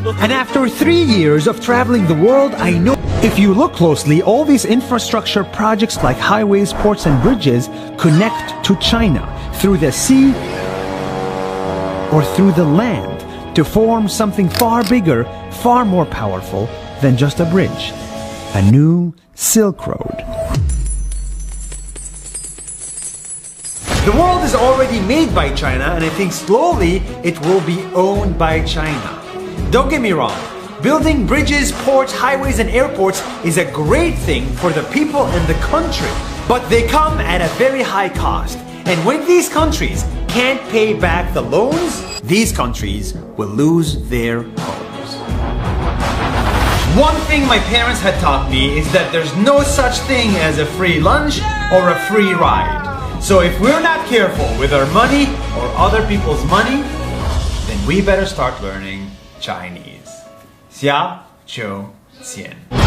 And after 3 years of traveling the world, I know if you look closely, all these infrastructure projects like highways, ports, and bridges connect to China through the sea or through the land to form something far bigger, far more powerful than just a bridge. A new Silk Road. The world is already made by China, and I think slowly it will be owned by China. Don't get me wrong, building bridges, ports, highways, and airports is a great thing for the people and the country, but they come at a very high cost. And when these countries can't pay back the loans, these countries will lose their homes. One thing my parents had taught me is that there's no such thing as a free lunch or a free ride. So if we're not careful with our money or other people's money, then we better start learning Chinese. 下周见。